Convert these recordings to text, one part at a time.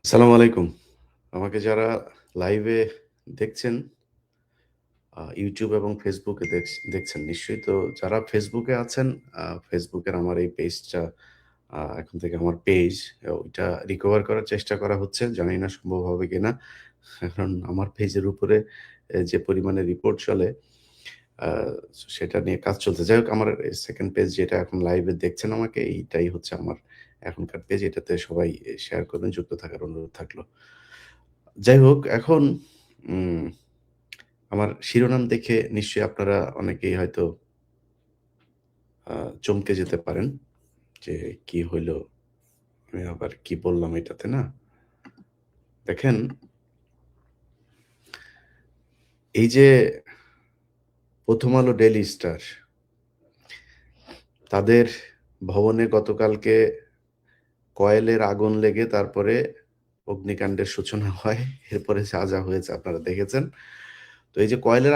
আসসালামু আলাইকুম। আমাকে যারা লাইভে দেখছেন, YouTube এবং Facebook এ দেখছেন নিশ্চয়ই। তো যারা Facebook এ আছেন, Facebook এর আমার এই পেজটা এখন থেকে আমার পেজ, ওইটা রিকভার করার চেষ্টা করা হচ্ছে। জানি না সম্ভব হবে কিনা। কারণ আমার পেজের উপরে যে পরিমাণে রিপোর্ট চলে, আ সেটা নিয়ে কাজ চলছে। যাই হোক, আমার 2nd পেজ যেটা এখন লাইভে দেখছেন আমাকে, এইটাই হচ্ছে আমার এখনকার পেজ। এটাতে সবাই শেয়ার করবেন, যুক্ত থাকার অনুরোধ থাকলো। যাই হোক, এখন উম আমার শিরোনাম দেখে নিশ্চয়ই আপনারা অনেকেই হয়তো আ চমকে যেতে পারেন যে, কি হইল? আমি আবার কি বললাম এটাতে, না? দেখেন, এই যে 'প্রথম আলো ডেইলি স্টার' তাদের ভবনে গতকালকে কয়েলের আগুন লেগে তারপরে অগ্নিকাণ্ডের সূচনা হয়। এরপরে যা হয়েছে আপনারা দেখেছেন। তো এই যে কয়েলের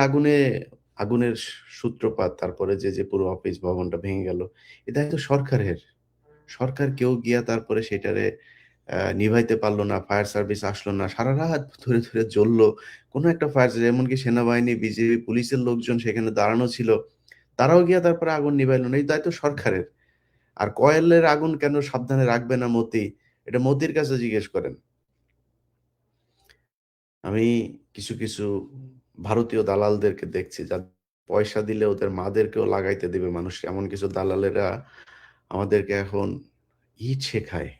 আগুনের সূত্রপাত, তারপরে যে পুরো অফিস ভবনটা ভেঙে গেল, এ দায়িত্ব সরকারের। সরকার কেউ গিয়া তারপরে সেটারে নিভাইতে পারল না, ফায়ার সার্ভিস আসলো না। সারারাত ধরে জ্বললো। কোন একটা ফায়ার এমনকি সেনাবাহিনী, বিজিবি, পুলিশের লোকজন সেখানে দাঁড়ানো ছিল। তারাও গিয়া তারপরে আগুন নিভাইল না। এই দায়িত্ব সরকারের। আর কয়েলের আগুন কেন সাবধানে রাখবে না মতি? এটা মতির কাছে জিজ্ঞেস করেন। আমি কিছু ভারতীয় দালালদেরকে দেখছি, পয়সা দিলে ওদের মাদেরকেও লাগাইতে দিবে মানুষ। এমন কিছু দালালেরা আমাদেরকে এখন ইট শেখায়।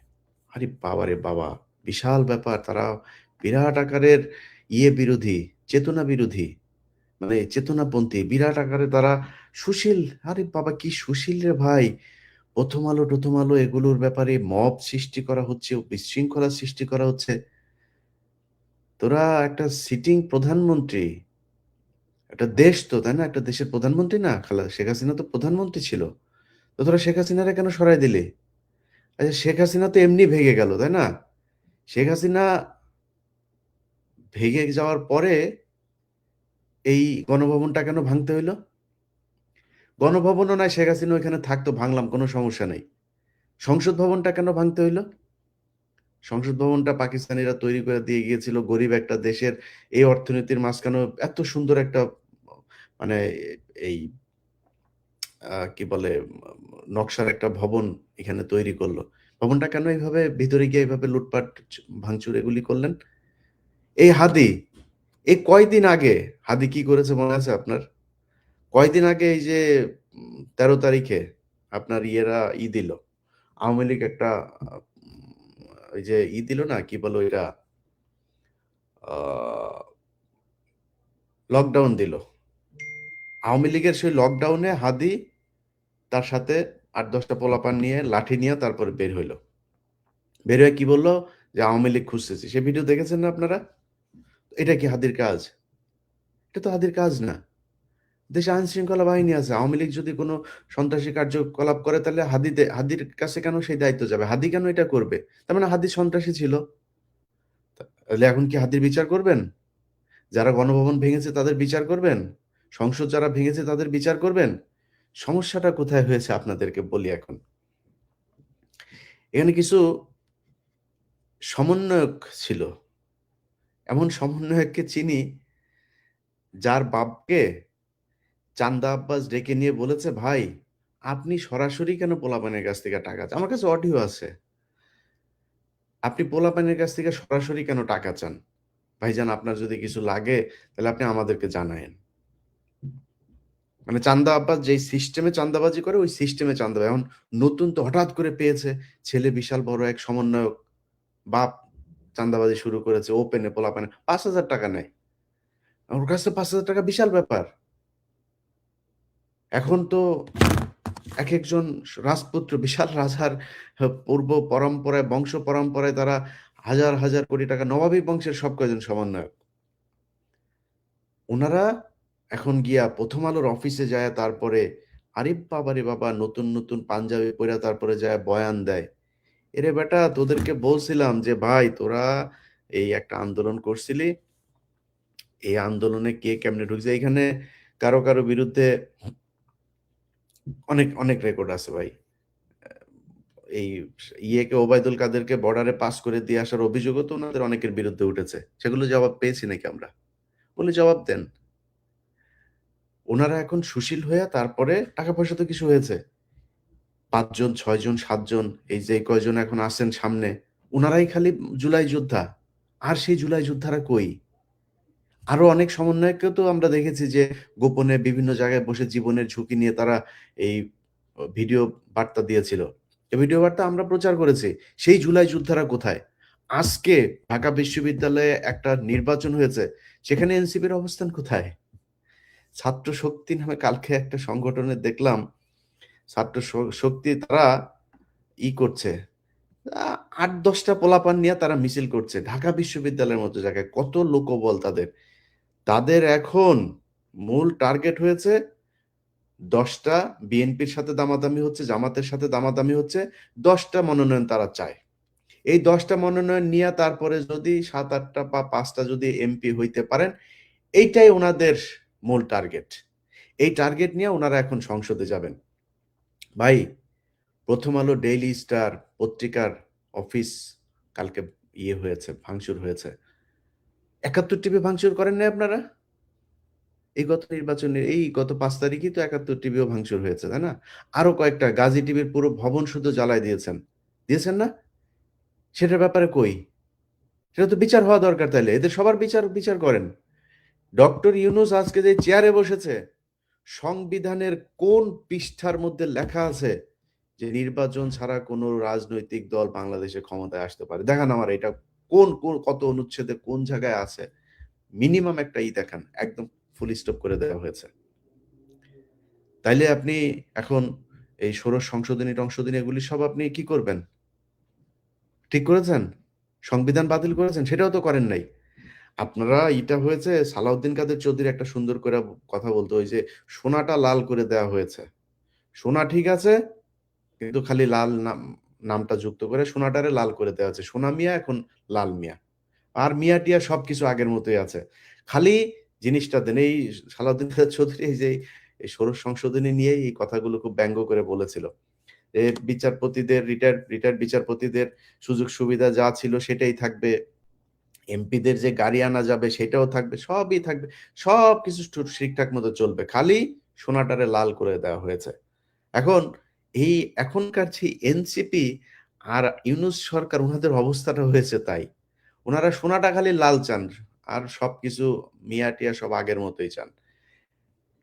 আরে বাবারে বাবা! বিশাল ব্যাপার। তারা বিরাট আকারের বিরোধী, চেতনা বিরোধী। মানে চেতনাপন্থী। বিরাট আকারে তারা সুশীল। আরে বাবা, কি সুশীল রে ভাই! 'প্রথম আলো' টথম আলো এগুলোর ব্যাপারে মব সৃষ্টি করা হচ্ছে, বিশৃঙ্খলা সৃষ্টি করা হচ্ছে। তোরা একটা সিটিং প্রধানমন্ত্রী, একটা দেশ তো, তাই না? একটা দেশের প্রধানমন্ত্রী না? শেখ হাসিনা তো প্রধানমন্ত্রী ছিল। তো তোরা শেখ হাসিনারে কেন সরায় দিলি? আচ্ছা, শেখ হাসিনা তো এমনি ভেগে গেল, তাই না? শেখ হাসিনা ভেগে যাওয়ার পরে এই গণভবনটা কেন ভাঙতে হইল? গণভবনও নয়, শেখ হাসিনা ওইখানে থাকতো, ভাঙলাম, কোনো সমস্যা নাই। সংসদ ভবনটা কেন ভাঙতে হইল? সংসদ ভবনটা পাকিস্তানিরা তৈরি করে দিয়ে গিয়েছিল গরিব একটা দেশের। এই অর্থনীতির মাঝখানেও এত সুন্দর একটা মানে এই কি বলে নকশার একটা ভবন এখানে তৈরি করল। ভবনটা কেন এইভাবে ভিতরে গিয়ে এভাবে লুটপাট, ভাঙচুর এগুলি করলেন? এই হাদি, এই কয়দিন আগে হাদি কি করেছে মনে আছে আপনার? কয়দিন আগে এই যে ১৩ তারিখে আপনার দিল। আওয়ামী লীগ একটা ওই যে দিল না? কি বলে ওইটা? আ লকডাউন দিল। আওয়ামী লীগের সেই লকডাউনে হাদি তার সাথে ৮-১০ টা পোলাপান নিয়ে, লাঠি নিয়ে তারপরে বের হইল। বের হয়ে কি বলল? যে আওয়ামী লীগ খুঁজতেছি। সে ভিডিও দেখেছেন না আপনারা? এটা কি হাদির কাজ? এটা তো হাদির কাজ না। দেশে আইনশৃঙ্খলা বাহিনী আছে। আওয়ামী লীগ যদি কোনো সন্ত্রাসী কার্যকলাপ করে, তাহলে হাদির কাছে কেন সেই দায়িত্ব যাবে? হাদি কেন এটা করবে? তার মানে হাদি সন্ত্রাসী ছিল। তাহলে এখন কি হাদির বিচার করবেন? যারা গণভবন ভেঙেছে তাদের বিচার করবেন? সংসদ যারা ভেঙেছে তাদের বিচার করবেন? সমস্যাটা কোথায় হয়েছে আপনাদেরকে বলি এখন। এখানে কিছু সমন্বয়ক ছিল। এমন সমন্বয়ককে চিনি, যার বাপকে চান্দা আব্বাস ডেকে নিয়ে বলেছে, "ভাই, আপনি সরাসরি কেন পোলাপানের কাছ থেকে টাকা চান?" আমার কাছে অডিও আছে। "আপনি পোলাপানের কাছ থেকে সরাসরি কেন টাকা চান? ভাইজান, আপনার যদি কিছু লাগে তাহলে আপনি আমাদেরকে জানায়েন।" মানে চান্দা আব্বাস যেই সিস্টেমে চাঁদাবাজি করে, ওই সিস্টেমে চাঁদা। এখন নতুন তো হঠাৎ করে পেয়েছে, ছেলে বিশাল বড় এক সমন্বয়ক, বাপ চাঁদাবাজি শুরু করেছে ওপেনে, পোলাপানে ৳৫,০০০ নেয়। ওর কাছে ৳৫,০০০ বিশাল ব্যাপার। এখন তো একেকজন রাজপুত্র, বিশাল রাজার পূর্ব পরম্পরায়, বংশ পরম্পরায় তারা হাজার কোটি টাকা, নবাবী বংশের সব কয়জন সমন্বয়ক। উনারা এখন গিয়া 'প্রথম আলোর' অফিসে যায়া তারপরে আরে বাবারে বাবা! নতুন পাঞ্জাবি পইড়া তারপরে যায়া বয়ান দেয়। এরে বেটা, তোদেরকে বলছিলাম যে, "ভাই, তোরা এই একটা আন্দোলন করছিলি। এই আন্দোলনে কে কেমনে ঢুকছে?" এইখানে কারো বিরুদ্ধে অনেক রেকর্ড আছে ভাই। এই ইয়েকে ওবায়দুল কাদেরকে বর্ডারে পাস করে দিয়ে আসার অভিযোগও তো ওনাদের অনেকের বিরুদ্ধে উঠেছে, সেগুলো জবাব পেয়েছি নাকি আমরা? বলে জবাব দেন। ওনারা এখন সুশীল হয়ে তারপরে টাকা পয়সা তো কিছু হয়েছে, ৫ জন ৬ জন ৭ জন এই যে কয়জন এখন আসেন সামনে, ওনারাই খালি জুলাই যোদ্ধা। আর সেই জুলাই যোদ্ধারা কই? আরো অনেক সমন্বয়ককেও তো আমরা দেখেছি যে গোপনে বিভিন্ন জায়গায় বসে জীবনের ঝুঁকি নিয়ে তারা এই ভিডিও বার্তা দিয়েছিল। এই ভিডিও বার্তা আমরা প্রচার করেছি। সেই জুলাই যোদ্ধারা কোথায়? আজকে ঢাকা বিশ্ববিদ্যালয়ে একটা নির্বাচন হয়েছে, সেখানে এনসিপির অবস্থান কোথায়? ছাত্র শক্তি নামে কালকে একটা সংগঠনে দেখলাম, ছাত্র শক্তি তারা করছে, ৮-১০টা পোলাপান নিয়ে তারা মিছিল করছে ঢাকা বিশ্ববিদ্যালয়ের মতো জায়গায়। কত লোকবল তাদের! তাদের এখন মূল টার্গেট হয়েছে ১০টা, বিএনপির সাথে দামাদামি হচ্ছে, জামাতের সাথে দামাদামি হচ্ছে, ১০টা মনোনয়ন তারা চায়। এই ১০টা মনোনয়ন নিয়ে তারপরে যদি ৭-৮টা বা ৫টা যদি এমপি হইতে পারেন, এইটাই ওনাদের মূল টার্গেট। এই টার্গেট নিয়ে ওনারা এখন সংসদে যাবেন। ভাই, প্রথম আলো, ডেইলি স্টার পত্রিকার অফিস কালকে হয়েছে, ভাঙচুর হয়েছে। ৭১ টিভি ভাঙচুর করেন নাই আপনারা? এই গত নির্বাচনের এই গত ৫ তারিখই তো ৭১ টিভিও ভাঙচুর হয়েছে, তাই না? আরো কয়েকটা গাজী টিভির পুরো ভবন শুধু জ্বালায় দিয়েছেন। দিয়েছেন না? সেটার ব্যাপারে কই? সেটা তো বিচার হওয়া দরকার তাইলে। এদের সবার বিচার করেন। ডক্টর ইউনূস আজকে যে চেয়ারে বসেছে, সংবিধানের কোন পৃষ্ঠার মধ্যে লেখা আছে যে নির্বাচন ছাড়া কোনো রাজনৈতিক দল বাংলাদেশে ক্ষমতায় আসতে পারে? দেখান আমার এটা কত অনুচ্ছেদে কোন জায়গায় আছে? মিনিমাম একটা দেখান, একদম ফুল স্টপ করে দেওয়া হয়েছে। তাইলে আপনি এখন এই ষোড়শ সংশোধনী টংশোধনী এগুলি সব আপনি কি করবেন? ঠিক করেছেন? সংবিধান বাতিল করেছেন? সেটাও তো করেন নাই। আপনারা হয়েছে, সালাউদ্দিন কাদের চৌধুরী একটা সুন্দর করে কথা বলতো, ওই যে সোনাটা লাল করে দেওয়া হয়েছে। সোনা ঠিক আছে, কিন্তু খালি লাল নামটা যুক্ত করে সোনাটারে লাল করে দেওয়া আছে। সোনা মিয়া এখন লাল মিয়া। আর মিয়া টিয়া সবকিছু আগের মতোই আছে। খালি জিনিসটা দেন। এই সালাউদ্দিন কাদের চৌধুরী এই যে এই ষোড়শ সংশোধনী নিয়ে এই কথাগুলো খুব ব্যঙ্গ করে বলেছিল। বিচারপতিদের রিটায়ার্ড বিচারপতিদের সুযোগ সুবিধা যা ছিল সেটাই থাকবে, এমপিদের যে গাড়ি আনা যাবে সেটাও থাকবে, সবই থাকবে, সবকিছু ঠিকঠাক মতো চলবে, খালি সোনাটারে লাল করে দেওয়া হয়েছে। এখন এই এখনকার যে এনসিপি আর ইউনূস সরকার, ওনাদের অবস্থাটা হয়েছে তাই। ওনারা সোনাটা খালি লাল চান, আর সবকিছু মিয়া টিয়া সব আগের মতোই চান।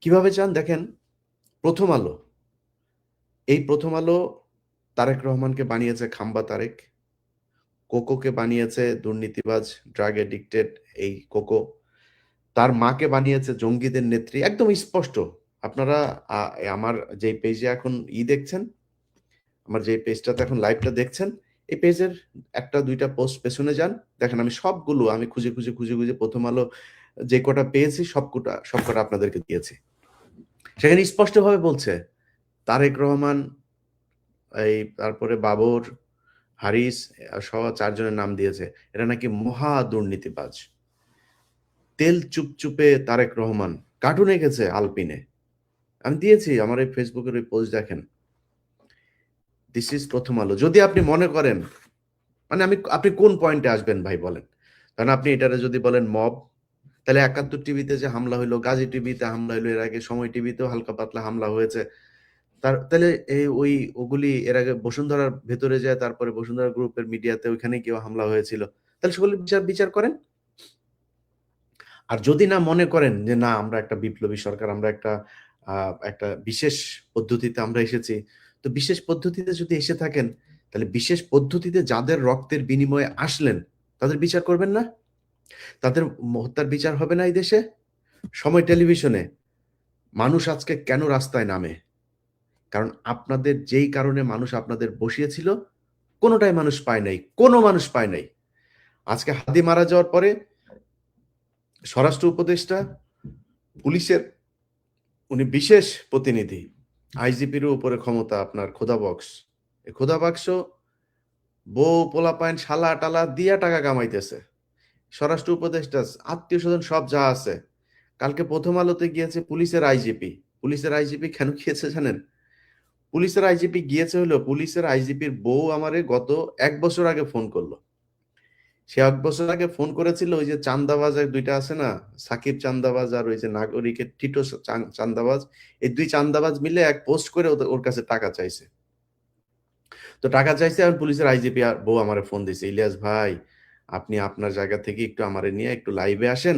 কিভাবে চান দেখেন, প্রথম আলো, এই প্রথম আলো তারেক রহমানকে বানিয়েছে খাম্বা তারেক, কোকোকে বানিয়েছে দুর্নীতিবাজ, ড্রাগ এডিক্টেড এই কোকো, তার মাকে বানিয়েছে জঙ্গিদের নেত্রী, একদম স্পষ্ট। আপনারা আমার যে পেজে এখন দেখছেন, আমার যে পেজটাতে এখন লাইভটা দেখছেন, এই পেজের একটা দুইটা পোস্ট পেছনে যান, দেখেন আমি সবগুলো আমি খুঁজে প্রথম আলো যে কটা পেয়েছি সবকটা আপনাদেরকে দিয়েছি। সেখানে স্পষ্টভাবে বলছে তারেক রহমান, এই তারপরে বাবর, হারিস সহ 4 জনের নাম দিয়েছে, এরা নাকি মহা দুর্নীতিবাজ। তেল চুপচুপে তারেক রহমান কার্টুন এঁকেছে আলপিনে, আমি দিয়েছি আমার এই ফেসবুকের ওই পোস্ট দেখেন। দিস ইজ প্রথম আলো। যদি আপনি মনে করেন, মানে আপনি কোন পয়েন্টে আসবেন ভাই বলেন? কারণ আপনি এটারে যদি বলেন মব, তাহলে ৭১ টিভিতে যে হামলা হইলো, গাজী টিভিতে হামলা হইলো, এর আগে সময় টিভিতেও হালকা পাতলা হামলা হয়েছে, তাহলে এই ওগুলি এর আগে বসুন্ধরার ভেতরে যায়, তারপরে বসুন্ধরা গ্রুপের মিডিয়াতে ওইখানে কেউ হামলা হয়েছিল, তাহলে সেগুলো বিচার করেন। আর যদি না মনে করেন যে না আমরা একটা বিপ্লবী সরকার, আমরা একটা বিশেষ পদ্ধতিতে আমরা এসেছি, তো বিশেষ পদ্ধতিতে যদি এসে থাকেন, তাহলে বিশেষ পদ্ধতিতে যাদের রক্তের বিনিময়ে আসলেন তাদের বিচার করবেন না? তাদের হত্যার বিচার হবে না এই দেশে? সময় টেলিভিশনে মানুষ আজকে কেন রাস্তায় নামে? কারণ আপনাদের যেই কারণে মানুষ আপনাদের বসিয়েছিল, কোনোটাই মানুষ পায় নাই, কোনো মানুষ পায় নাই। আজকে হাদি মারা যাওয়ার পরে স্বরাষ্ট্র উপদেষ্টা, পুলিশের উনি বিশেষ প্রতিনিধি, আইজিপির উপরে ক্ষমতা আপনার খোদা বক্স, এই খোদা বাক্স বউ পোলাপাইন শালা টালা দিয়া টাকা কামাইতেছে। স্বরাষ্ট্র উপদেষ্টা, আত্মীয় স্বজন সব যা আছে। কালকে প্রথম আলোতে গিয়েছে পুলিশের আইজিপি। পুলিশের আইজিপি কেন গিয়েছে জানেন? পুলিশের আইজিপি গিয়েছে হলো, পুলিশের আইজিপির বউ আমারে গত ১ বছর আগে ফোন করলো। সে ১ বছর আগে ফোন করেছিল, ওই যে চান্দাবাজ ২ টা আছে না? সাকিব চান্দাবাজ আর ওই যে নাগরিকের টিটো চান্দাবাজ। এই ২ চান্দাবাজ মিলে এক পোস্ট করে ওর কাছে টাকা চাইছে। তো টাকা চাইছে, আর পুলিশের আইজিপি বউ আমারে ফোন দিছে, "ইলিয়াস ভাই, আপনি আপনার জায়গা থেকে একটু আমারে নিয়ে একটু লাইভে আসেন।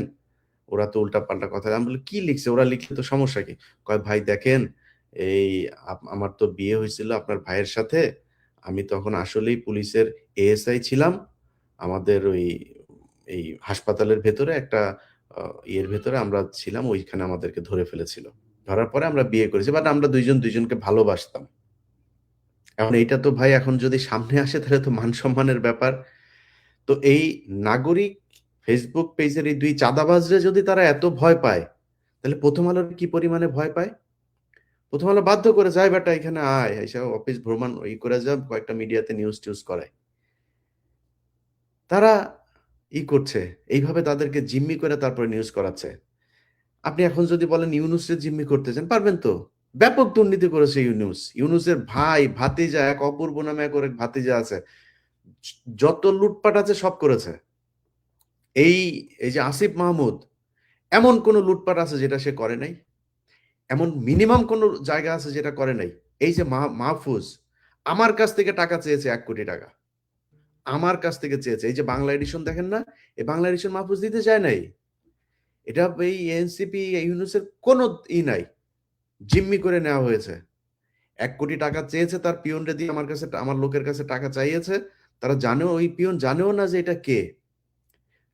ওরা তো উল্টাপাল্টা কথা।" আমি বলি, "কি লিখছে? ওরা লিখলে তো সমস্যা কি?" কয়, "ভাই দেখেন, এই আমার তো বিয়ে হয়েছিল আপনার ভাইয়ের সাথে। আমি তখন আসলেই পুলিশের এএসআই ছিলাম। আমাদের এই হাসপাতালের ভেতরে একটা আ ইয়ের ভেতরে আমরা ছিলাম। ওইখানে আমাদেরকে ধরে ফেলেছিল। ধরার পরে আমরা বিয়ে করেছি। বাট আমরা ২ জন ২ জনকে ভালোবাসতাম।" এখন এইটা তো ভাই এখন যদি সামনে আসে তাহলে তো মান-সম্মানের ব্যাপার। তো এই নাগরিক Facebook পেজের এই ২ চাঁদাবাজরে যদি তারা এত ভয় পায়, তাহলে ১ম আলোর কি পরিমাণে ভয় পায়? ১ম আলো বাধ্য করে, "যায় বেটা এখানে আয়, আইসা অফিস ভ্রমণ করে যা, কয়েকটা মিডিয়াতে নিউজ-টিউজ করায়।" তারা করছে, এইভাবে তাদেরকে জিম্মি করে তারপরে নিউজ করাচ্ছে। আপনি এখন যদি বলেন ইউনূসরে জিম্মি করতে চান, পারবেন তো? ব্যাপক দুর্নীতি করেছে ইউনূস। ইউনূসের ভাই, ভাতিজা, এক অপূর্ব নামে এক ওর এক ভাতিজা আছে। যত লুটপাট আছে সব করেছে। এই, এই যে আসিফ মাহমুদ, এমন কোন লুটপাট আছে যেটা সে করে নাই? এমন মিনিমাম কোন জায়গা আছে যেটা করে নাই? এই যে মাহফুজ, আমার কাছ থেকে টাকা চেয়েছে ৳১,০০,০০,০০০। আমার কাছ থেকে চেয়েছে। এই যে বাংলা এডিশন দেখেন না? এই বাংলা এডিশন মাহফুজ দিতে চায় নাই। এটা এই এনসিপি, ইউনূসের কোন নাই। জিম্মি করে নেওয়া হয়েছে। ৳১,০০,০০,০০০ চেয়েছে, তার পিয়নরে দিয়ে আমার কাছে, আমার লোকের কাছে টাকা চাইয়েছে। তারা জানেও, ওই পিয়ন জানেও না যে এটা কে?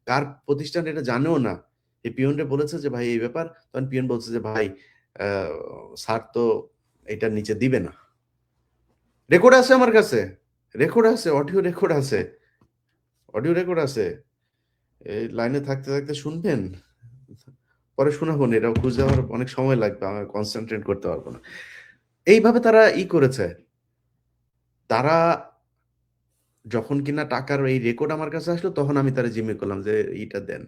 কার প্রতিষ্ঠান এটা জানেও না। এই পিয়নরে বলেছে যে, "ভাই এই ব্যাপার।" তখন পিয়ন বলছে যে, "ভাই আ স্যার তো এটার নিচে দিবে না।" রেকর্ড আছে আমার কাছে। রেকর্ড আছে, অডিও রেকর্ড আছে। অডিও রেকর্ড আছে। এই লাইনে থাকতে, থাকতে শুনবেন? পরে শোনাবো না। এটাও খুঁজে আমার অনেক সময় লাগবে। আমি কনসেনট্রেট করতে পারব না। এইভাবে তারা করেছে। তারা যখন কিনা টাকার এই রেকর্ড আমার কাছে আসলো, তখন আমি তারে জিম্মি করলাম যে, "ইটা দেন।"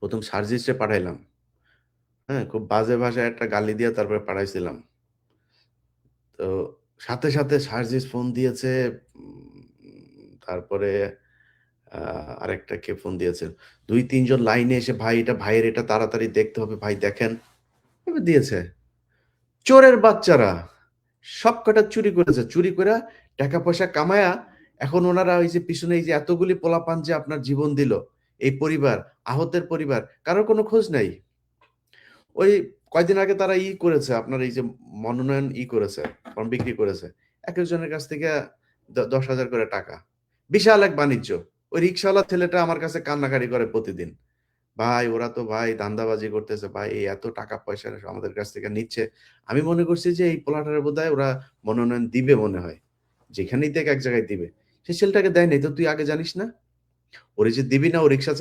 ১ম সার্জিসে পাঠাইলাম। হ্যাঁ? খুব বাজে ভাষায় একটা গালি দিয়ে তারপরে পাঠাইছিলাম। তো সাথে, সাথে সার্জিস ফোন দিয়েছে। তারপরে আ আরেকটা কে ফোন দিয়েছে। ২-৩ জন লাইনে এসে, "ভাই এটা ভাইয়ের, এটা তাড়াতাড়ি দেখতে হবে। ভাই দেখেন।" এভাবে দিয়েছে। চোরের বাচ্চারা! সবকটা চুরি করেছে। চুরি কইরা টাকা-পয়সা কামায়া এখন ওনারা ওই যে পিছনে এই যে এতগুলি পোলাপান যে আপনার জীবন দিল, এই পরিবার, আহতের পরিবার, কারো কোনো খোঁজ নাই। ওই কয়দিন আগে তারা করেছে, আপনার এই যে মনোনয়ন করেছে, ফর্ম বিক্রি করেছে। একেকজনের কাছ থেকে ১০,০০০ করে টাকা। বিশাল এক বাণিজ্য। ওই রিক্শাওয়ালা ছেলেটা আমার কাছে কান্নাকাটি করে প্রতিদিন। "ভাই ওরা তো ভাই ধান্দাবাজি করতেছে ভাই, এই এত টাকা-পয়সা আমাদের কাছ থেকে নিচ্ছে।" আমি মনে করছি যে এই পোলাটারে বোধহয় ওরা মনোনয়ন দিবে মনে হয়। যেখানেই দেখ এক জায়গায় দিবে। সেই ছেলেটাকে দেয় নাই। তো তুই আগে জানিস না? ওরে যে দিবি না, ও রিক্সা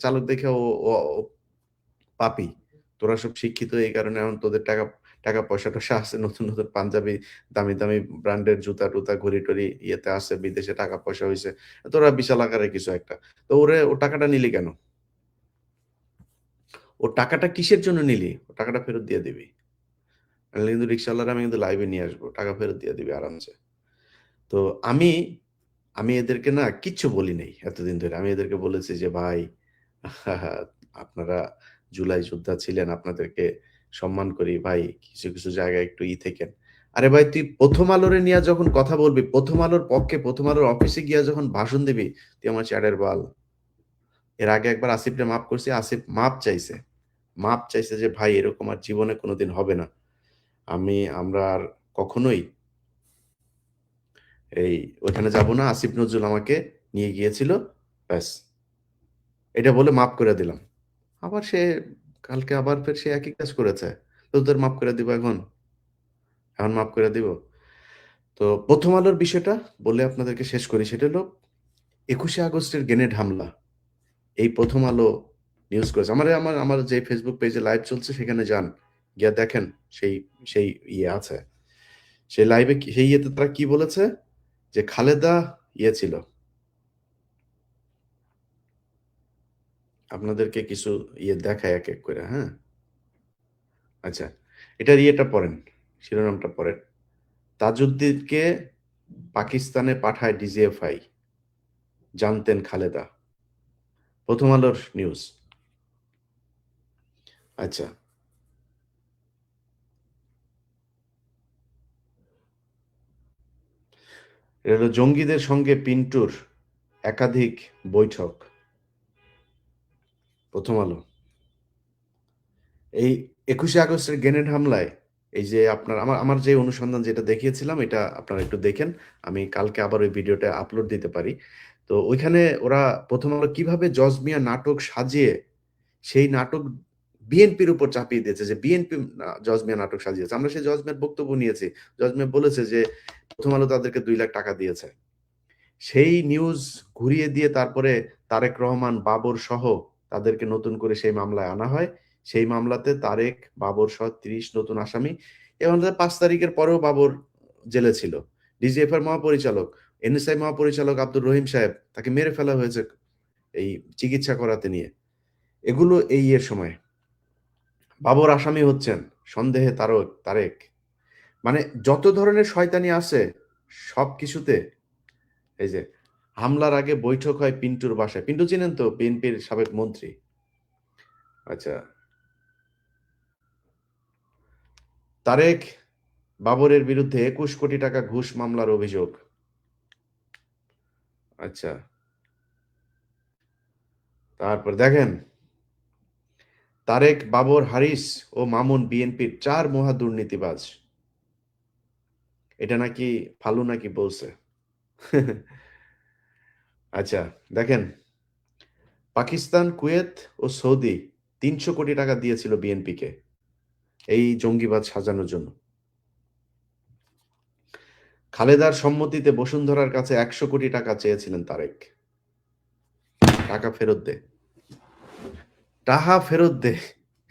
চালক দেখে ও ও ও পাপী। তোরা সব শিক্ষিত, এই কারণে এখন তোদের টাকা-পয়সা-টয়সা আছে। নতুন, নতুন পাঞ্জাবি, দামি, দামি ব্র্যান্ডের জুতা-টুতা, ঘড়ি-টড়ি ইয়েতে আছে, বিদেশে টাকা-পয়সা হইছে। তোরা বিশাল আকারের কিছু একটা। তো ও টাকাটা নিলি কেন? ও টাকাটা কিসের জন্য নিলি? ও টাকাটা ফেরত দিয়ে দিবি। নাহলে কিন্তু রিক্শাওয়ালারে আমি কিন্তু লাইভে নিয়ে আসবো। টাকা ফেরত দিয়ে দিবি আরামসে। তো আমি আমি এদেরকে না কিচ্ছু বলি নাই এতদিন ধরে। আমি এদেরকে বলেছি যে, "ভাই, আপনারা জুলাই যোদ্ধা ছিলেন। আপনাদেরকে সম্মান করি ভাই। কিছু, কিছু জায়গায় একটু থেকেন।" আরে ভাই, তুই ১ম আলোরে নিয়া যখন কথা বলবি, ১ম আলোর পক্ষে ১ম আলোর অফিসে গিয়া যখন ভাষণ দিবি, তুই আমার চ্যাটের বাল। এর আগে একবার আসিফরে মাফ করছি। আসিফ মাপ চাইছে। মাপ চাইছে যে, "ভাই এরকম আর জীবনে কোনদিন হবে না। আমরা আর কখনোই ওইখানে যাব না। আসিফ নজরুল আমাকে নিয়ে গিয়েছিল। ব্যাস।" এটা বলে মাফ করে দিলাম। আবার সে কালকে আবার ফের সে একই কাজ করেছে। তো তোদের মাফ করে দিব এখন? এখন মাফ করে দিব? তো ১ম আলোর বিষয়টা বলে আপনাদেরকে শেষ করি। সেটা হলো ২১শে আগস্টের গ্রেনেড হামলা। এই ১ম আলো নিউজ করেছে। আমার যে Facebook পেজে লাইভ চলছে সেখানে যান। গিয়া দেখেন, সেই সেই আছে। সেই লাইভে সেই ইয়েতে তারা কি বলেছে? যে খালেদা ছিল। আপনাদেরকে কিছু দেখাই একেক কইরা, হ্যাঁ? আচ্ছা। এটার পড়েন। শিরোনামটা পড়েন। তাজউদ্দিনকে পাকিস্তানে পাঠায় ডিজিএফআই, জানতেন খালেদা। প্রথম আলোর নিউজ। আচ্ছা, এটা হলো জঙ্গিদের সঙ্গে পিন্টুর একাধিক বৈঠক। প্রথম আলো। এই ২১শে আগস্টের গ্রেনেড হামলায় এই যে আপনার আমার আমার যে অনুসন্ধান যেটা দেখিয়েছিলাম এটা আপনারা একটু দেখেন। আমি কালকে আবার ওই ভিডিওটা আপলোড দিতে পারি। তো ওইখানে ওরা প্রথম আলো কিভাবে জজ মিয়া নাটক সাজিয়ে সেই নাটক বিএনপির উপর চাপিয়ে দিয়েছে যে বিএনপি জজ মিয়া নাটক সাজিয়েছে। আমরা সেই জজ মিয়ার বক্তব্য নিয়েছি। জজ মিয়া বলেছে যে প্রথম আলো তাদেরকে ২ লাখ টাকা দিয়েছে। সেই নিউজ ঘুরিয়ে দিয়ে তারপরে তারেক রহমান, বাবর সহ তাদেরকে নতুন করে সেই মামলায় আনা হয়। সেই মামলাতে তারেক, বাবর সহ ৩০ নতুন আসামি। এবং ৫ তারিখের পরেও বাবর জেলে ছিল। ডিজিএফআই মহাপরিচালক, এনএসআই মহাপরিচালক আব্দুর রহিম সাহেব তাকে মেরে ফেলা হয়েছে এই চিকিৎসা করাতে নিয়ে। এগুলো এই এর সময়। বাবর আসামি হচ্ছেন সন্দেহে তারেক। মানে যত ধরনের শয়তানি আছে সবকিছুতে এই যে হামলার আগে বৈঠক হয় পিন্টুর বাসায়। পিন্টু চিনেন তো, বিএনপির সাবেক মন্ত্রী। আচ্ছা, তারেক বাবরের বিরুদ্ধে ২১ কোটি টাকা ঘুষ মামলার অভিযোগ। আচ্ছা, তারপর দেখেন তারেক, বাবর, হারিস ও মামুন বিএনপির ৪ মহা দুর্নীতিবাজ। এটা নাকি ফালু নাকি বলছে। আচ্ছা, দেখেন পাকিস্তান, কুয়েত ও সৌদি ৩০০ কোটি টাকা দিয়েছিল বিএনপিকে এই জঙ্গিবাদ সাজানোর জন্য। খালেদার সম্মতিতে বসুন্ধরার কাছে ১০০ কোটি টাকা চেয়েছিলেন তারেক। টাকা ফেরত দে, টাকা ফেরত দে।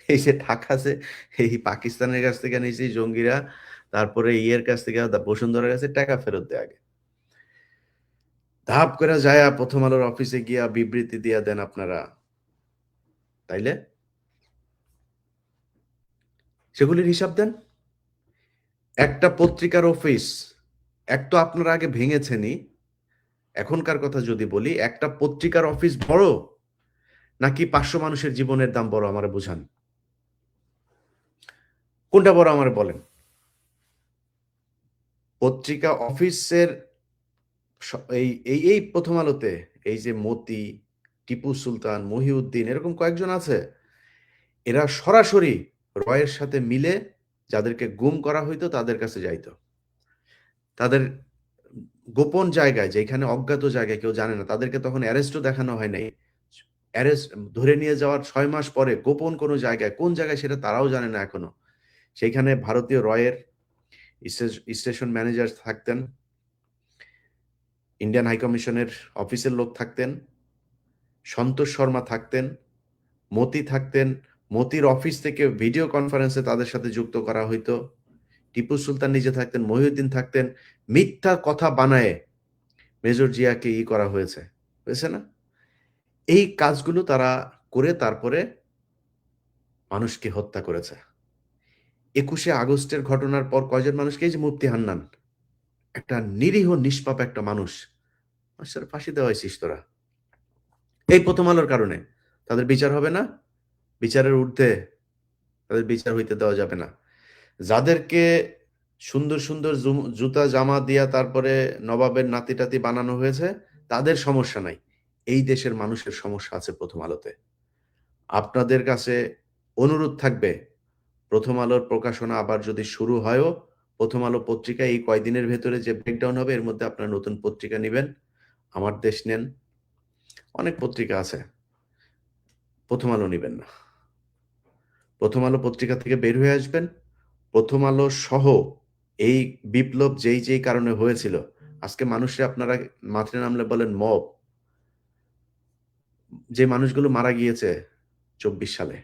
এই যে টাকা আছে এই পাকিস্তানের কাছ থেকে নিয়েছি জঙ্গিরা, তারপরে ইয়ের কাছ থেকে বসুন্ধরার কাছে টাকা ফেরত দে আগে। ধাপ করে যায়া প্রথম আলোর অফিসে গিয়া বিবৃতি দিয়া দেন আপনারা, তাইলে সেগুলির হিসাব দেন। একটা পত্রিকার অফিস এক তো আপনারা আগে ভেঙেছেনই, এখনকার কথা যদি বলি একটা পত্রিকার অফিস বড় নাকি ৫০০ মানুষের জীবনের দাম বড়? আমারে বুঝান, কোনটা বড় আমারে বলেন। পত্রিকা অফিসের এই প্রথম আলোতে এই যে মতি, টিপু সুলতান, মহিউদ্দিন এরকম কয়েকজন আছে, এরা সরাসরি রয়ের সাথে মিলে যাদেরকে গুম করা হইতো তাদের কাছে যাইতো। তাদের গোপন জায়গায়, যেখানে অজ্ঞাত জায়গায় কেউ জানে না, তাদেরকে তখন অ্যারেস্টও দেখানো হয় নাই। অ্যারেস্ট ধরে নিয়ে যাওয়ার ৬ মাস পরে গোপন কোনো জায়গায়, কোন জায়গায় সেটা তারাও জানে না এখনো। সেইখানে ভারতীয় রয়ের স্টেশন ম্যানেজার থাকতেন, ইন্ডিয়ান হাই কমিশনের অফিসের লোক থাকতেন, সন্তোষ শর্মা থাকতেন, মতি থাকতেন। মতির অফিস থেকে ভিডিও কনফারেন্সে তাদের সাথে যুক্ত করা হইতো। টিপু সুলতান নিজে থাকতেন, মহিউদ্দিন থাকতেন। মিথ্যা কথা বানায়ে মেজর জিয়াকে করা হয়েছে, হয়েছে না? এই কাজগুলো তারা করে তারপরে মানুষকে হত্যা করেছে। ২১শে আগস্টের ঘটনার পর কয়জন মানুষকে, এই যে মুফতি হান্নান, একটা নিরীহ নিষ্পাপ একটা মানুষ, মানুষের ফাঁসি দেওয়া হয়েছিস তোরা এই প্রথম আলোর কারণে। তাদের বিচার হবে না, বিচারের ঊর্ধ্বে তাদের বিচার হইতে দেওয়া যাবে না। যাদেরকে সুন্দর সুন্দর জুতা জামা দিয়া তারপরে নবাবের নাতি টাতি বানানো হয়েছে তাদের সমস্যা নাই, এই দেশের মানুষের সমস্যা আছে প্রথম আলোতে। আপনাদের কাছে অনুরোধ থাকবে, প্রথম আলোর প্রকাশনা আবার যদি শুরু হয়ও, প্রথম আলো পত্রিকা এই কয়দিনের ভেতরে যে ব্রেকডাউন হবে এর মধ্যে আপনারা নতুন পত্রিকা নিবেন। আমার দেশ নেন, অনেক পত্রিকা আছে, প্রথম আলো নিবেন না। প্রথম আলো পত্রিকা থেকে বের হয়ে আসবেন। প্রথম আলো সহ এই বিপ্লব যেই কারণে হয়েছিল, আজকে মানুষে আপনারা মাঠে নামলে বলেন মব, যে মানুষগুলো মারা গিয়েছে ২৪ সালে,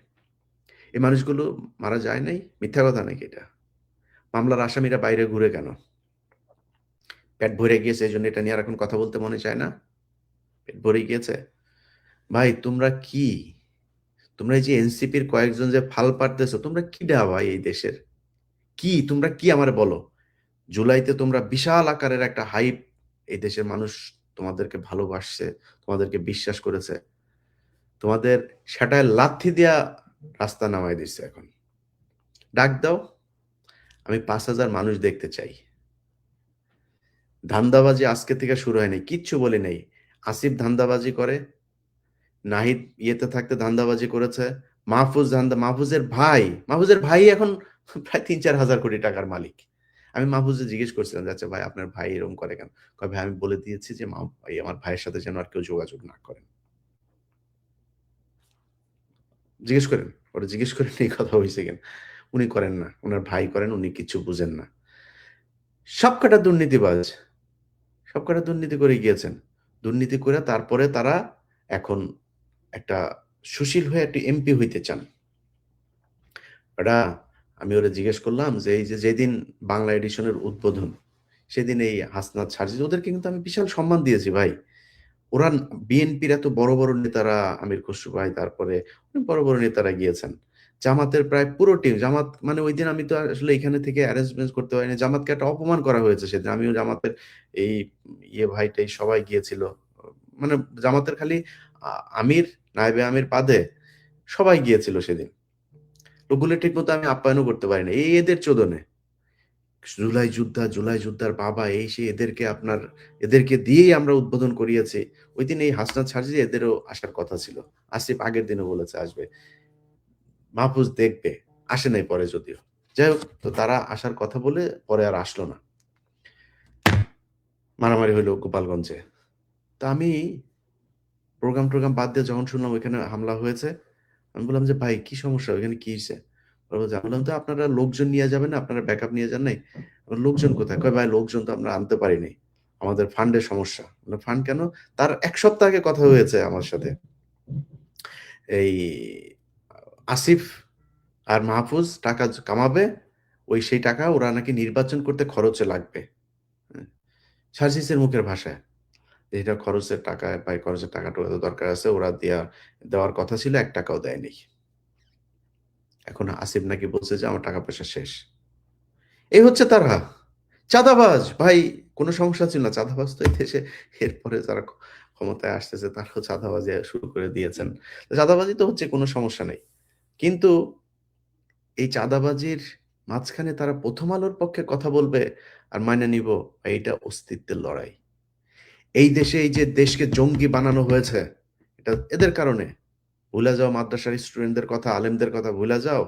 এই মানুষগুলো মারা যায় নাই? মিথ্যা কথা নাকি এটা? মামলার আসামিরা বাইরে ঘুরে কেন? পেট ভরে গিয়েছে এই জন্য এটা নিয়ে আর এখন কথা বলতে মনে চায় না? পেট ভরে গিয়েছে? ভাই তোমরা কি, তোমরা এই যে এনসিপির কয়েকজন যে ফাল পারতেছো, তোমরা কি ডা ভাই এই দেশের? কি তোমরা কি আমারে বলো? জুলাইতে তোমরা বিশাল আকারের একটা হাইপ, এই দেশের মানুষ তোমাদেরকে ভালোবাসছে, তোমাদেরকে বিশ্বাস করেছে, তোমাদের সেটায় লাথি দিয়া রাস্তা নামাই দিচ্ছে। এখন ডাক দাও, আমি 5,000 মানুষ দেখতে চাই। ধান্দাবাজি আজকে থেকে শুরু হয়নি, কিচ্ছু বলি নাই। আসিফ ধান্দাবাজি করে, নাহিদ ইয়েতে থাকতে ধান্দাবাজি করেছে, মাহফুজের ভাই এখন প্রায় 3-4 হাজার কোটি টাকার মালিক। আমি মাহফুজে জিজ্ঞেস করছিলাম যে আচ্ছা ভাই আপনার ভাই এরকম করে কেন? কয় ভাই আমি বলে দিয়েছি যে আমার ভাইয়ের সাথে যেন আর কেউ যোগাযোগ না করেন। জিজ্ঞেস করেন, ওরা জিজ্ঞেস করেন এই কথা হয়েছে কেন। উনি করেন না, ওনার ভাই করেন, উনি কিছু বুঝেন না। সবকটা দুর্নীতিবাজ, সবকটা দুর্নীতি করে গিয়েছেন। দুর্নীতি করে তারপরে তারা এখন একটা সুশীল হয়ে একটি এমপি হইতে চান। ওটা আমি ওরা জিজ্ঞেস করলাম যে এই যে যেদিন বাংলা এডিশনের উদ্বোধন, সেদিন এই হাসনাত সার্জিস ওদেরকে কিন্তু আমি বিশাল সম্মান দিয়েছি ভাই। ওরা বিএনপির এত বড় বড় নেতারা, আমির খসরু ভাই, তারপরে অনেক বড় বড় নেতারা গিয়েছেন। জামাতের প্রায় পুরো টিম, জামাত মানে ওই দিন আমি তো আসলে এখানে থেকে অ্যারেঞ্জমেন্ট করতে পারিনি, জামাতকে একটা অপমান করা হয়েছে সেদিন। আমিও জামাতের এই ভাইটাই সবাই গিয়েছিল, মানে জামাতের খালি আমির, নায়েবে আমির বাদে সবাই গিয়েছিল সেদিন। লোকগুলো ঠিক মতো আমি আপ্যায়নও করতে পারি না, এই এদের চোদনে। জুলাই যোদ্ধার বাবা এই সে, এদেরকে দিয়েই আমরা উদ্বোধন করিয়েছি। ওই দিন এই হাসনাত সার্জি এদেরও আসার কথা ছিল। আসিফ আগের দিনও বলেছে আসবে, মাহফুজ দেখবে, আসে নাই পরে যদিও। যাই হোক, তো তারা আসার কথা বলে পরে আর আসলো না, মারামারি হইলো গোপালগঞ্জে। তা আমি প্রোগ্রাম বাদ দিয়ে যখন শুনলাম ওইখানে হামলা হয়েছে, আমি বললাম যে ভাই কি সমস্যা, ওইখানে কি হয়েছে? বললাম তো আপনারা লোকজন নিয়ে যাবেন, আপনারা ব্যাকআপ নিয়ে যান নাই। লোকজন কোথায়? কয় ভাই লোকজন তো আমরা আনতে পারিনি, আমাদের ফান্ডের সমস্যা। ফান্ড কেন? তার 1 সপ্তাহ আগে কথা হয়েছে আমার সাথে, এই আসিফ আর মাহফুজ টাকা কামাবে, সেই টাকা ওরা নাকি নির্বাচন করতে খরচে লাগবে। সার্জিসের মুখের ভাষায় এটা খরচের টাকা, ভাই খরচের টাকাটা এত দরকার আছে, ওরা দেওয়ার কথা ছিল, 1 টাকাও দেয়নি। এখন আসিফ নাকি বলছে যে আমার টাকা পয়সা শেষ। এই হচ্ছে তারা চাঁদাবাজ ভাই। কোনো সমস্যা ছিল না, চাঁদাবাজ তো এই দেশে এরপরে যারা ক্ষমতায় আসতেছে তারাও চাঁদাবাজি শুরু করে দিয়েছেন। চাঁদাবাজি তো হচ্ছে, কোনো সমস্যা নেই, কিন্তু এই চাঁদাবাজির মাঝখানে তারা প্রথম আলোর পক্ষে কথা বলবে আর মাইনে নিব, এইটা অস্তিত্বের লড়াই। এই দেশে এই যে দেশকে জঙ্গি বানানো হয়েছে, এটা এদের কারণে। ভুলে যাও মাদ্রাসার স্টুডেন্টদের কথা, আলেমদের কথা ভুলে যাও।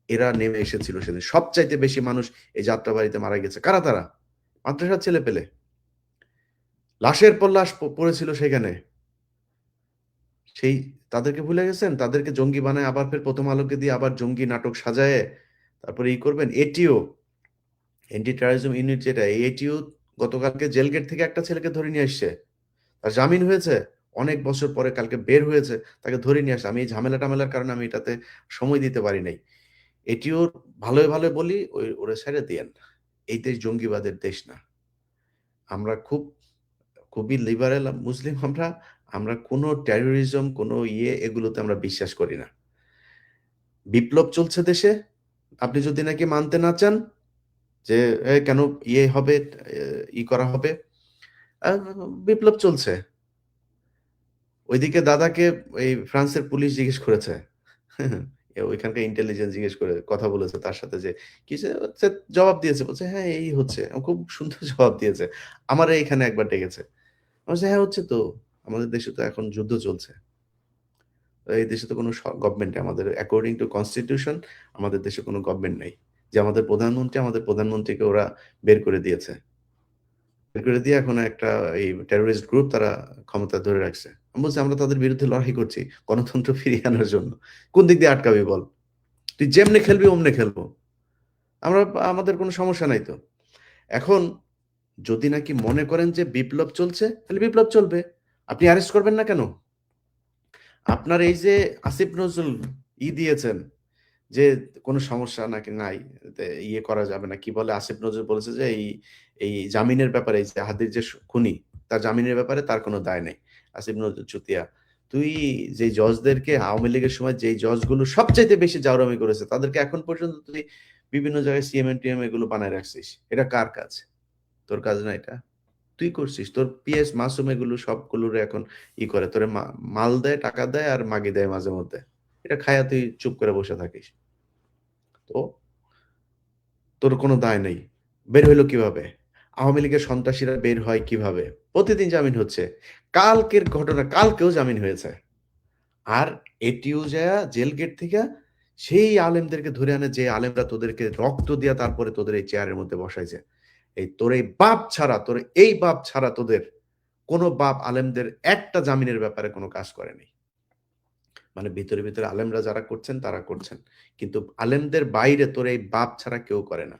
এরা নেমে এসেছিল সেদিন, সবচাইতে বেশি মানুষ এই যাত্রাবাড়িতে মারা গেছে কারা? তারা মাদ্রাসার ছেলে পেলে, লাশের পর লাশ পড়েছিল সেখানে। সেই তাদেরকে ভুলে গেছেন? তাদেরকে জঙ্গি বানায় আবার ফের প্রথম আলোকে দিয়ে আবার জঙ্গি নাটক সাজায় তারপরে করবেন। এটিও, এন্টি টেরোরিজম ইউনিট, যেটা এটিও গতকালকে জেল গেট থেকে একটা ছেলেকে ধরে নিয়ে আসছে, তার জামিন হয়েছে অনেক বছর পরে, কালকে বের হয়েছে, তাকে ধরে নিয়ে আসছে। আমি এই ঝামেলা টামেলার কারণে আমি এটাতে সময় দিতে পারি নাই। এটিও ভালোই ভালো বলি, ওরে ছেড়ে দিয়েন। এই দেশ জঙ্গিবাদের দেশ না। আমরা খুবই লিবারেল মুসলিম, আমরা কোনো টেরোরিজম, কোনো এগুলোতে আমরা বিশ্বাস করি না। বিপ্লব চলছে দেশে, আপনি যদি নাকি মানতে না চান যে কেন হবে, করা হবে, বিপ্লব চলছে। ওইদিকে দাদাকে এই ফ্রান্সের পুলিশ জিজ্ঞেস করেছে, ওইখানকার ইন্টেলিজেন্স জিজ্ঞেস করে কথা বলেছে তার সাথে, যে কিছু জবাব দিয়েছে, বলছে হ্যাঁ এই হচ্ছে, খুব সুন্দর জবাব দিয়েছে। আমার এইখানে একবার ডেকেছে, বলছে হ্যাঁ হচ্ছে তো, আমাদের দেশে তো এখন যুদ্ধ চলছে, এই দেশে তো কোনো গভর্নমেন্ট, আমাদের অ্যাকর্ডিং টু কনস্টিটিউশন আমাদের দেশে কোনো গভর্নমেন্ট নেই, যে আমাদের প্রধানমন্ত্রীকে ওরা বের করে দিয়েছে, বের করে দিয়ে এখন একটা এই টেরোরিস্ট গ্রুপ তারা ক্ষমতা ধরে রাখছে। আমি বলছি আমরা তাদের বিরুদ্ধে লড়াই করছি গণতন্ত্র ফিরিয়ে আনার জন্য। কোন দিক দিয়ে আটকাবি বল? তুই যেমনে খেলবি অমনে খেলবো, আমরা, আমাদের কোনো সমস্যা নাই তো। এখন যদি নাকি মনে করেন যে বিপ্লব চলছে, তাহলে বিপ্লব চলবে, আপনি অ্যারেস্ট করবেন না কেন? আপনার এই যে আসিফ নজরুল দিয়েছেন যে কোনো সমস্যা নাকি নাই, করা যাবে না, কি বলে আসিফ নজরুল বলেছে যে এই জামিনের ব্যাপারে, এই যে হাদির যে খুনি, তার জামিনের ব্যাপারে তার কোনো দায় নেই। আসিফ নজরুল চুতিয়া, তুই যে জজদেরকে আওয়ামী লীগের সময় যেই জজগুলো সবচাইতে বেশি জাউরামি করেছে তাদেরকে এখন পর্যন্ত তুই বিভিন্ন জায়গায় সিএমএম টিএম এগুলো বানায় রাখছিস, এটা কার কাজ? তোর কাজ না এটা? তুই করছিস। তোর পিএস মাসুম এগুলো সবগুলোরে এখন করে তোরে মাল দেয়, টাকা দেয় আর মাগি দেয় মাঝে মধ্যে। এটা খায়া তুই চুপ করে বসে থাকিস। তো তোর কোনো দায় নেই। বের হইলো কিভাবে? আওয়ামী লীগের সন্ত্রাসীরা বের হয় কিভাবে? প্রতিদিন জামিন হচ্ছে। কালকের ঘটনা কালকেও জামিন হয়েছে। আর এটিও যায়া জেল গেট থেকে সেই আলেমদেরকে ধরে আনে যে আলেমরা তোদেরকে রক্ত দিয়া তারপরে তোদের এই চেয়ারের মধ্যে বসাইছে। এই তোর এই বাপ ছাড়া, তোর এই বাপ ছাড়া তোদের কোনো বাপ আলেমদের একটা জামিনের ব্যাপারে কোনো কাজ করেনি। মানে ভিতরে ভিতরে আলেমরা যারা করছেন তারা করছেন, কিন্তু আলেমদের বাইরে তোর এই বাপ ছাড়া কেউ করে না।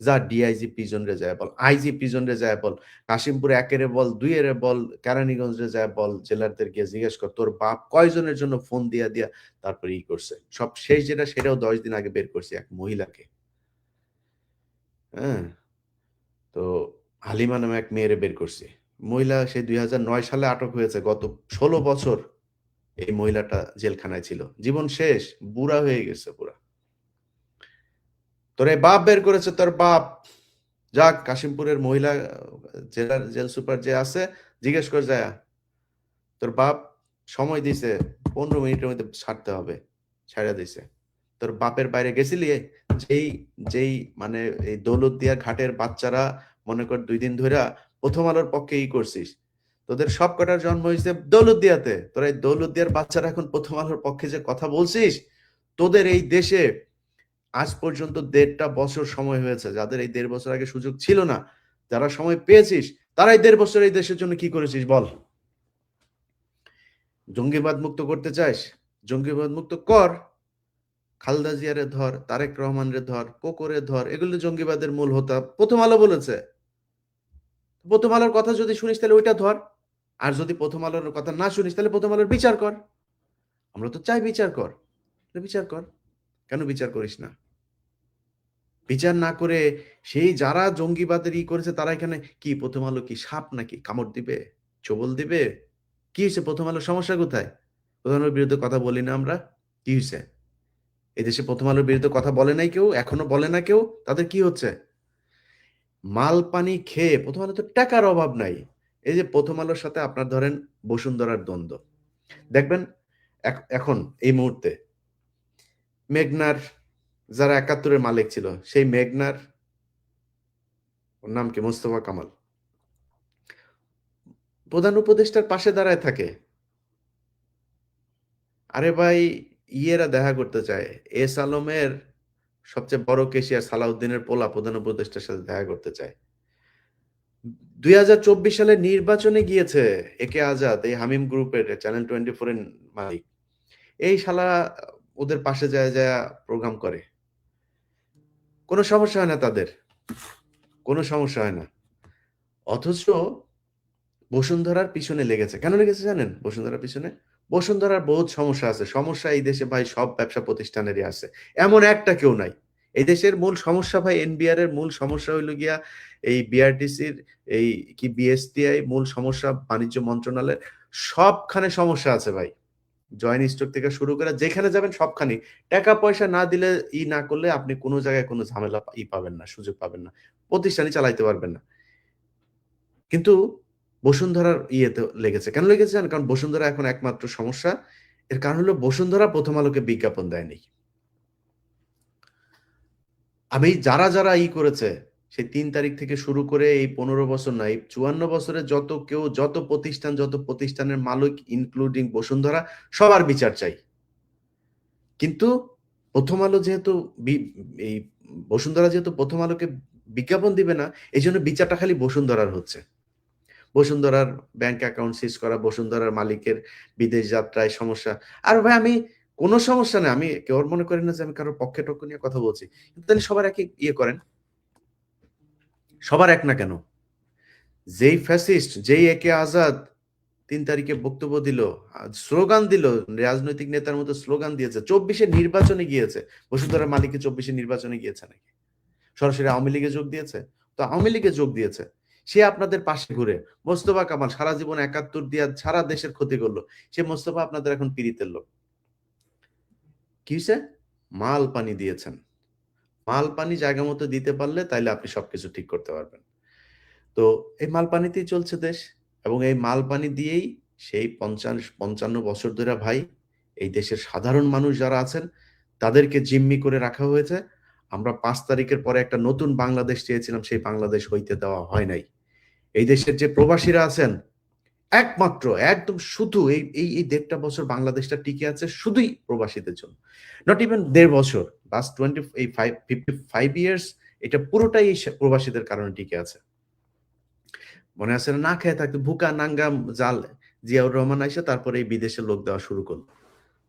যা ডিআইজি পিজন রে যায় বল, আইজি পিজন রে যায় বল, কাশিমপুর একেরে বল, দুইয়েরে বল, কেরানীগঞ্জ রে যায় বল, জেলারদের গিয়ে জিজ্ঞেস কর তোর বাপ কয়জনের জন্য ফোন দিয়া দিয়া তারপরে করছে। সব শেষ যেটা সেটাও 10 দিন আগে বের করছে এক মহিলাকে। হ্যাঁ, তো হালিমা নামে এক মেয়েরে বের করছে। মহিলা সেই 2009 সালে আটক হয়েছে। গত 16 বছর এই মহিলাটা জেলখানায় ছিল। জীবন শেষ, বুড়া হয়ে গেছে পুরা। তোর এই বাপ বের করেছে, তোর বাপ। যাক, কাশিমপুরের মহিলা জেলার জেল সুপার যে আছে, জিজ্ঞেস কর যায় তোর বাপ সময় দিছে 15 মিনিটের মধ্যে ছাড়তে হবে, ছাড়া দিছে। তোর বাপের বাইরে গেছিলি? যেই যেই মানে এই দৌলতদিয়া ঘাটের বাচ্চারা মনে কর 2 দিন ধরে প্রথম আলোর পক্ষে করছিস। তোদের সব কটার জন্ম হয়েছে দৌলতদিয়াতে। তোরা এই দৌলতদিয়ার বাচ্চারা এখন প্রথম আলোর পক্ষে যে কথা বলছিস, তোদের এই দেশে আজ পর্যন্ত 1.5 বছর সময় হয়েছে। যাদের এই 1.5 বছর আগে সুযোগ ছিল না, যারা সময় পেয়েছিস, তারাই 1.5 বছর এই দেশের জন্য কি করেছিস বল? জঙ্গিবাদ মুক্ত করতে চাস? জঙ্গিবাদ মুক্ত কর। খালেদা জিয়ারে ধর, তারেক রহমানরে ধর, কোকরে ধর, এগুলো জঙ্গিবাদের মূল হোতা। প্রথম আলো বলেছে। প্রথম আলোর কথা যদি শুনিস তাহলে ওইটা ধর। আর যদি প্রথম আলোর কথা না শুনিস তাহলে প্রথম আলোর বিচার কর। আমরা তো চাই বিচার কর, বিচার কর। কেন বিচার করিস না? বিচার না করে সেই যারা জঙ্গিবাদের করেছে তারা এখানে কি প্রথম আলো কি সাপ নাকি? কামড় দিবে, ছোবল দিবে? কি হয়েছে? প্রথম আলোর সমস্যা কোথায়? প্রথম আলোর বিরুদ্ধে কথা বলি না আমরা? কি হয়েছে? এদেশে প্রথম আলোর বিরুদ্ধে কথা বলে নাই কেউ, এখনো বলে না কেউ। তাদের কি হচ্ছে? মাল পানি খেয়ে প্রথম আলো তো টাকার অভাব নাই। এই যে প্রথম আলোর সাথে আপনার ধরেন বসুন্ধরার দ্বন্দ্ব দেখবেন এখন এই মুহূর্তে। মেঘনার যারা 71-এর মালিক ছিল, সেই মেঘনার ওর নাম কি, মোস্তফা কামাল, প্রধান উপদেষ্টার পাশে দাঁড়ায় থাকে। আরে ভাই, ইয়েরা দেখা করতে চায়। এস আলমের সবচেয়ে বড় কেশিয়ার সালাউদ্দিনের পোলা প্রধান উপদেষ্টার সাথে দেখা করতে চায়। 2024 সালে নির্বাচনে গিয়েছে একে আজাদ, এই হামিম গ্রুপের চ্যানেল 24 এর মালিক। এই শালা ওদের পাশে যায় যায় প্রোগ্রাম করে। কোনো সমস্যা হয় না তাদের, কোনো সমস্যা হয় না। অথচ বসুন্ধরার পিছনে লেগেছে। কেন লেগেছে জানেন? বসুন্ধরার পিছনে বসুন্ধরার বহুত সমস্যা আছে। সমস্যা এই দেশে ভাই সব ব্যবসা প্রতিষ্ঠানেরই আছে, এমন একটা কেউ নাই। এই দেশের মূল সমস্যা ভাই, এনবিআর এর মূল সমস্যা হইল গিয়া এই বিআরটিসির এই কি বিএসটিআই মূল সমস্যা, বাণিজ্য মন্ত্রণালয়ের সবখানে সমস্যা আছে ভাই। জয়েন্ট স্টক থেকে শুরু করে যেখানে যাবেন সবখানে টাকা পয়সা না দিলে না করলে আপনি কোনো জায়গায় কোনো ঝামেলা পাবেন না, সুযোগ পাবেন না, প্রতিষ্ঠানই চালাইতে পারবেন না। কিন্তু বসুন্ধরার ইয়েতে লেগেছে। কেন লেগেছে জানেন? কারণ বসুন্ধরা এখন একমাত্র সমস্যা। এর কারণ হলো বসুন্ধরা প্রথম আলোকে বিজ্ঞাপন দেয়নি। আমি যারা যারা করেছে সেই 3 তারিখ থেকে শুরু করে এই 15 বছর না, এই 54 বছরে যত কেউ, যত প্রতিষ্ঠান, যত প্রতিষ্ঠানের মালিক ইনক্লুডিং বসুন্ধরা, সবার বিচার চাই। কিন্তু প্রথম আলো যেহেতু এই বসুন্ধরা যেহেতু প্রথম আলোকে বিজ্ঞাপন দিবে না, এই জন্য বিচারটা খালি বসুন্ধরার হচ্ছে। বসুন্ধরার ব্যাংক অ্যাকাউন্ট সিজ করা, বসুন্ধরার মালিকের বিদেশ যাত্রায় সমস্যা। আর ভাই আমি কোনো সমস্যা নেই, আমি কেউ মনে করি না যে আমি কারোর পক্ষে টক্ষ নিয়ে কথা বলছি। কিন্তু তাহলে সবার একই করেন। সবার এক না কেন? যেই ফ্যাসিস্ট, যেই একে আজাদ 3 তারিখে বক্তব্য দিল, স্লোগান দিল, রাজনৈতিক নেতার মতো স্লোগান দিয়েছে, 24-এ নির্বাচনে গিয়েছে। বসুন্ধরার মালিকের 24-এ নির্বাচনে গিয়েছে নাকি? সরাসরি আওয়ামী লীগে যোগ দিয়েছে? তো আওয়ামী লীগে যোগ দিয়েছে, সে আপনাদের পাশে ঘুরে। মোস্তফা কামাল সারা জীবন 71 দিয়া সারা দেশের ক্ষতি করলো, সে মোস্তফা আপনাদের এখন পীড়িতের লোক। কি হয়েছে? মাল পানি দিয়েছেন। মাল পানি জায়গা মতো দিতে পারলে তাইলে আপনি সবকিছু ঠিক করতে পারবেন। তো এই মালপানিতেই চলছে দেশ এবং এই মালপানি দিয়েই সেই ৫৫ বছর ধরে ভাই এই দেশের সাধারণ মানুষ যারা আছেন তাদেরকে জিম্মি করে রাখা হয়েছে। আমরা ৫ তারিখের পরে একটা নতুন বাংলাদেশ চেয়েছিলাম, সেই বাংলাদেশ হইতে দেওয়া হয় নাই। এই দেশের যে প্রবাসীরা আছেন একমাত্র একদম শুধু এই ১.৫ বছর বাংলাদেশটা টিকে আছে শুধুই প্রবাসীদের জন্য। নট ইভেন ১.৫ বছর, লাস্ট 20 এই 55 ইয়ার্স এটা পুরোটাই এই প্রবাসীদের কারণে টিকে আছে। মনে আছে না? না খেয়ে থাকতো ভুকা নাঙ্গা জাল জিয়াউর রহমান আইসা তারপরে এই বিদেশের লোক দেওয়া শুরু করল।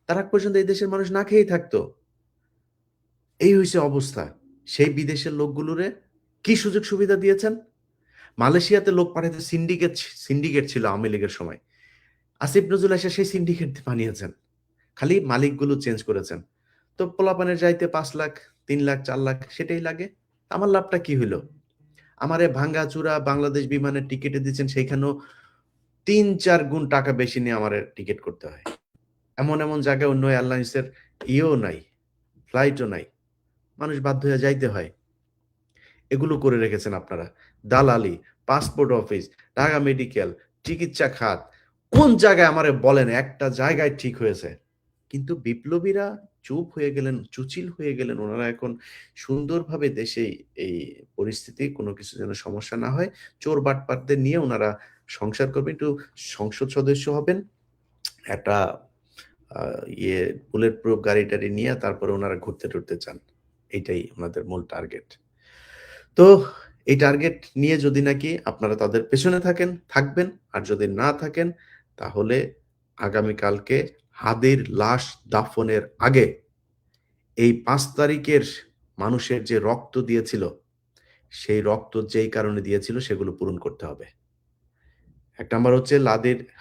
তার আগ পর্যন্ত এই দেশের মানুষ না খেয়েই থাকতো। এই হইছে অবস্থা। সেই বিদেশের লোকগুলোরে কি সুযোগ সুবিধা দিয়েছেন? মালয়েশিয়াতে লোক পাঠাইতে সিন্ডিকেট ছিল আওয়ামী লীগের সময়। আসিফ নজরুল এসে সেই সিন্ডিকেট বানিয়েছেন। খালি মালিকগুলো চেঞ্জ করেছেন। তো পোলাপানের যাইতে ৫ লাখ, ৩ লাখ, ৪ লাখ সেটাই লাগে। আমার লাভটা কি হইল? আমারে ভাঙ্গাচুরা বাংলাদেশ বিমানের টিকেটে দিচ্ছেন সেইখানেও ৩-৪ গুণ টাকা বেশি নিয়ে আমারে টিকেট করতে হয়। এমন জায়গায় অন্য এয়ারলাইন্সের ইয়েও নাই, ফ্লাইটও নাই। মানুষ বাধ্য হয়ে যাইতে হয়। এগুলো করে রেখেছেন আপনারা। দালালি, পাসপোর্ট অফিস, ঢাকা মেডিকেল, চিকিৎসা খাত। কোন জায়গায় আমারে বলেন একটা জায়গায় ঠিক হয়েছে? কিন্তু বিপ্লবীরা চুপ হয়ে গেলেন, চুচিল হয়ে গেলেন। উনারা এখন সুন্দরভাবে দেশে এই পরিস্থিতি কোনো কিছু যেন সমস্যা না হয়। চোর বাটপারদের নিয়ে উনারা সংসার করবেন। একটু সংসদ সদস্য হবেন। একটা আ বুলেট প্রুফ গাড়ি-টাড়ি নিয়ে তারপরে উনারা ঘুরতে-টুরতে চান। এইটাই উনাদের মূল টার্গেট। তো এই টার্গেট নিয়ে যদি নাকি আপনারা তাদের পেছনে থাকবেন, আর যদি না থাকেন তাহলে আগামীকালকে হাদির লাশ দাফনের আগে এই ৫ তারিখের মানুষের যে রক্ত দিয়েছিল, সেই রক্ত যেই কারণে দিয়েছিল সেগুলো পূরণ করতে হবে। ১ নাম্বার হচ্ছে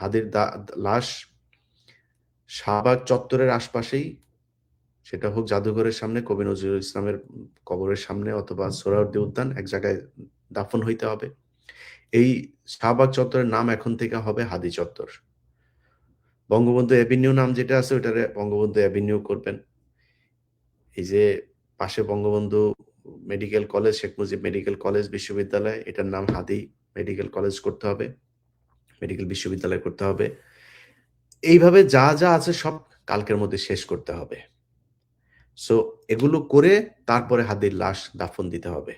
হাদির লাশ শাহবাগ চত্বরের আশপাশেই, সেটা হোক জাদুঘরের সামনে, কবি নজরুল ইসলামের কবরের সামনে অথবা সোহরাওয়ার্দী উদ্যান, এক জায়গায় দাফন হইতে হবে। এই শাহবাগ চত্বরের নাম এখন থেকে হবে হাদি চত্বর। বঙ্গবন্ধু এভিনিউ নাম যেটা আছে ওইটারে বঙ্গবন্ধু এভিনিউ করবেন। এই যে পাশে Bangabandhu medical college, Sheikh Mujib medical college বিশ্ববিদ্যালয়, এটার নাম হাদি মেডিকেল কলেজ করতে হবে, মেডিকেল বিশ্ববিদ্যালয় করতে হবে। এইভাবে যা আছে সব কালকের মধ্যে শেষ করতে হবে। সো এগুলো করে তারপরে হাদির লাশ দাফন দিতে হবে।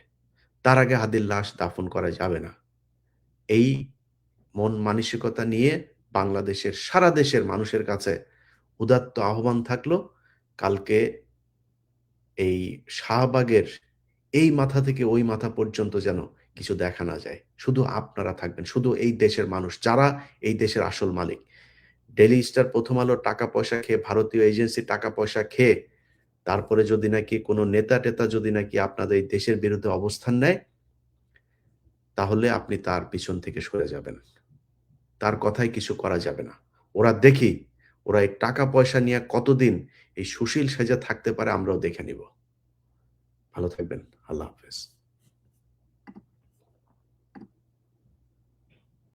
তার আগে হাদির লাশ দাফন করা যাবে না। এই মন মানসিকতা নিয়ে বাংলাদেশের সারা দেশের মানুষের কাছে উদাত্ত আহ্বান থাকলো, কালকে এই শাহবাগের এই মাথা থেকে ওই মাথা পর্যন্ত যেন কিছু দেখা না যায়। শুধু আপনারা থাকবেন, শুধু এই দেশের মানুষ যারা এই দেশের আসল মালিক। ডেইলি স্টার, প্রথম আলোর টাকা পয়সা খেয়ে, ভারতীয় এজেন্সির টাকা পয়সা খেয়ে, তারপরে যদি নাকি কোনো নেতা-টেতা যদি নাকি আপনাদের এই দেশের বিরুদ্ধে অবস্থান নেয়, তাহলে আপনি তার পিছন থেকে সরে যাবেন। তার কথায় কিছু করা যাবে না। দেখি ওরা এই টাকা পয়সা নিয়ে কতদিন এই সুশীল সেজে থাকতে পারে আমরাও দেখে নিব। ভালো থাকবেন। আল্লাহ হাফেজ।